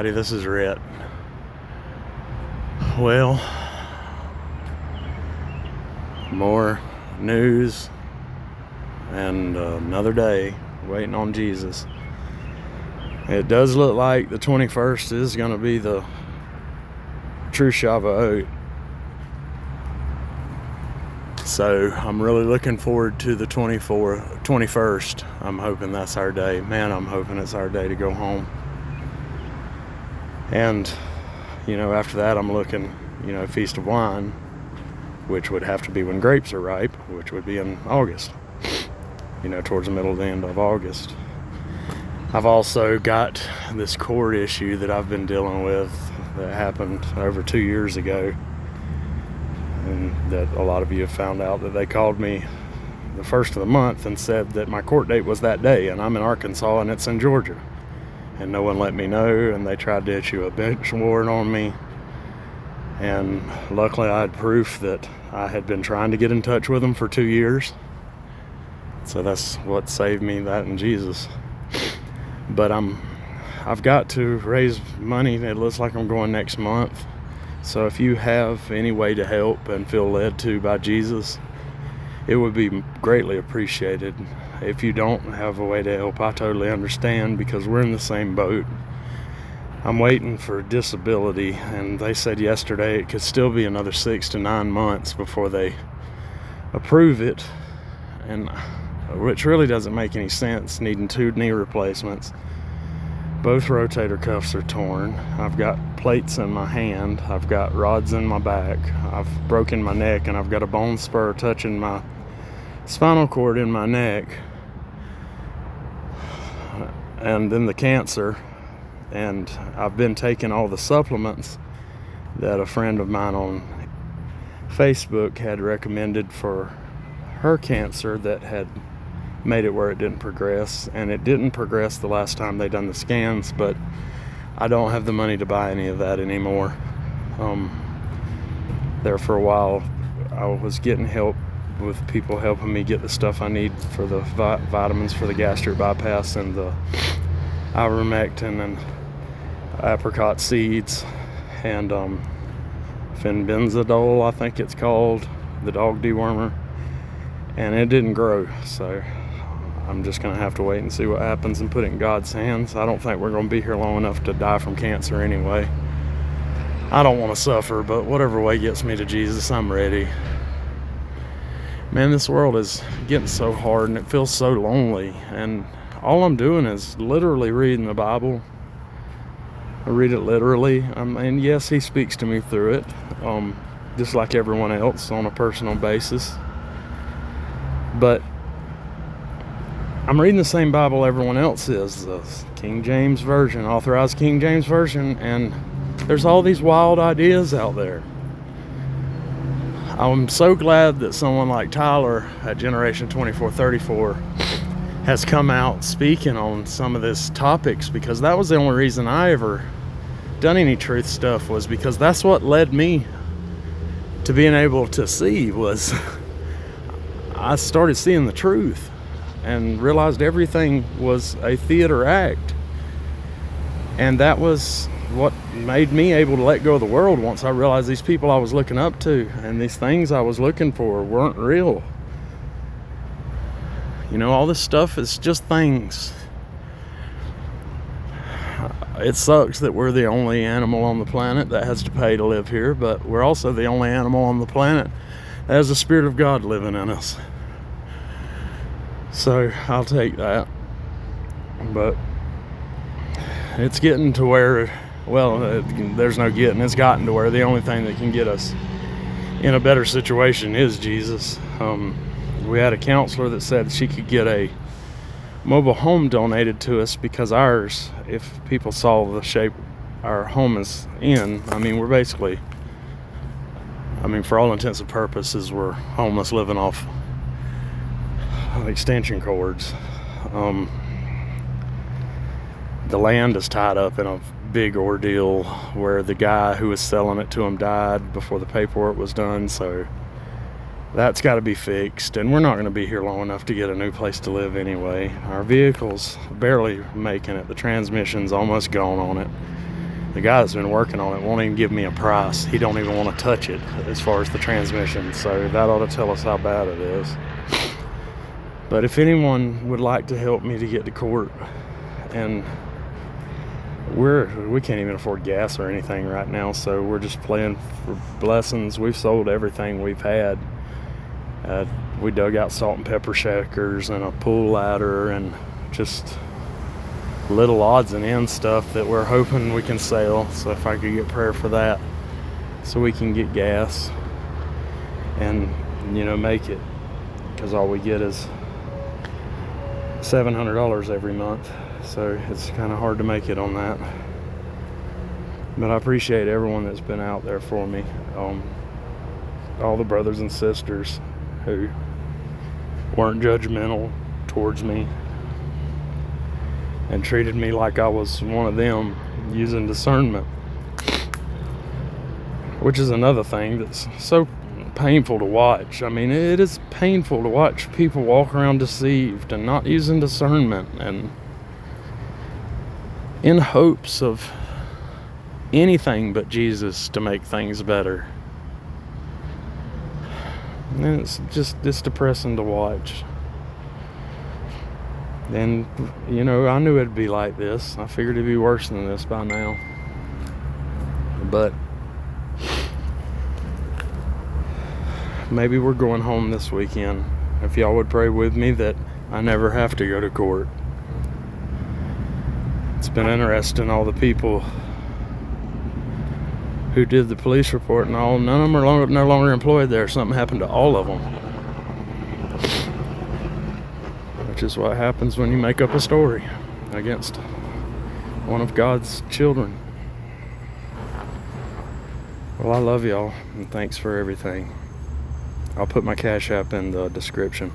This is Rhett. Well, more news and another day waiting on Jesus. It does look like the 21st is going to be the true Shavuot. So I'm really looking forward to the 21st. I'm hoping that's our day. Man, I'm hoping it's our day to go home. And, after that I'm looking, Feast of Wine, which would have to be when grapes are ripe, which would be in August, towards the middle to the end of August. I've also got this court issue that I've been dealing with that happened over 2 years ago, and that a lot of you have found out that they called me the first of the month and said that my court date was that day, and I'm in Arkansas and it's in Georgia. And no one let me know, and they tried to issue a bench warrant on me. And luckily I had proof that I had been trying to get in touch with them for 2 years. So that's what saved me, that and Jesus. But I've got to raise money. It looks like I'm going next month. So if you have any way to help and feel led to by Jesus, it would be greatly appreciated. If you don't have a way to help, I totally understand, because we're in the same boat. I'm waiting for disability, and they said yesterday it could still be another 6 to 9 months before they approve it, and which really doesn't make any sense, needing 2 knee replacements. Both rotator cuffs are torn. I've got plates in my hand. I've got rods in my back. I've broken my neck, and I've got a bone spur touching my spinal cord in my neck. And then the cancer, and I've been taking all the supplements that a friend of mine on Facebook had recommended for her cancer that had made it where it didn't progress, and it didn't progress the last time they done the scans, but I don't have the money to buy any of that anymore. There for a while I was getting help with people helping me get the stuff I need for the vitamins for the gastric bypass and the ivermectin and apricot seeds and fenbenzidole, I think it's called, the dog dewormer, and it didn't grow. So I'm just going to have to wait and see what happens and put it in God's hands. I don't think we're going to be here long enough to die from cancer anyway. I don't want to suffer, but whatever way gets me to Jesus, I'm ready. Man, this world is getting so hard and it feels so lonely, and all I'm doing is literally reading the Bible. I read it literally. And yes, he speaks to me through it, just like everyone else on a personal basis. But I'm reading the same Bible everyone else is, the King James Version, authorized King James Version, and there's all these wild ideas out there. I'm so glad that someone like Tyler at Generation 2434 has come out speaking on some of these topics, because that was the only reason I ever done any truth stuff, was because that's what led me to being able to see. Was I started seeing the truth and realized everything was a theater act, and that was what made me able to let go of the world once I realized these people I was looking up to and these things I was looking for weren't real. All this stuff is just things. It sucks that we're the only animal on the planet that has to pay to live here, but we're also the only animal on the planet that has the Spirit of God living in us. So I'll take that. But it's getting to where, there's no getting. It's gotten to where the only thing that can get us in a better situation is Jesus. We had a counselor that said she could get a mobile home donated to us, because ours, if people saw the shape our home is in, we're basically, for all intents and purposes, we're homeless living off extension cords. The land is tied up in a big ordeal where the guy who was selling it to him died before the paperwork was done, so that's got to be fixed, and we're not going to be here long enough to get a new place to live anyway. Our vehicle's barely making it. The transmission's almost gone on it. the guy that's been working on it won't even give me a price. He don't even want to touch it as far as the transmission. So that ought to tell us how bad it is. But if anyone would like to help me to get to court, and we can't even afford gas or anything right now, so we're just playing for blessings. We've sold everything we've had. We dug out salt and pepper shakers and a pool ladder and just little odds and ends stuff that we're hoping we can sell. So if I could get prayer for that, so we can get gas and make it, because all we get is $700 every month, so it's kind of hard to make it on that. But I appreciate everyone that's been out there for me, all the brothers and sisters who weren't judgmental towards me and treated me like I was one of them, using discernment, which is another thing that's so painful to watch. I mean, it is painful to watch people walk around deceived and not using discernment and in hopes of anything but Jesus to make things better. And it's depressing to watch. And I knew it'd be like this. I figured it'd be worse than this by now. But maybe we're going home this weekend. If y'all would pray with me that I never have to go to court. It's been interesting, all the people who did the police report and all, none of them are no longer employed there. Something happened to all of them. Which is what happens when you make up a story against one of God's children. Well, I love y'all, and thanks for everything. I'll put my Cash App in the description.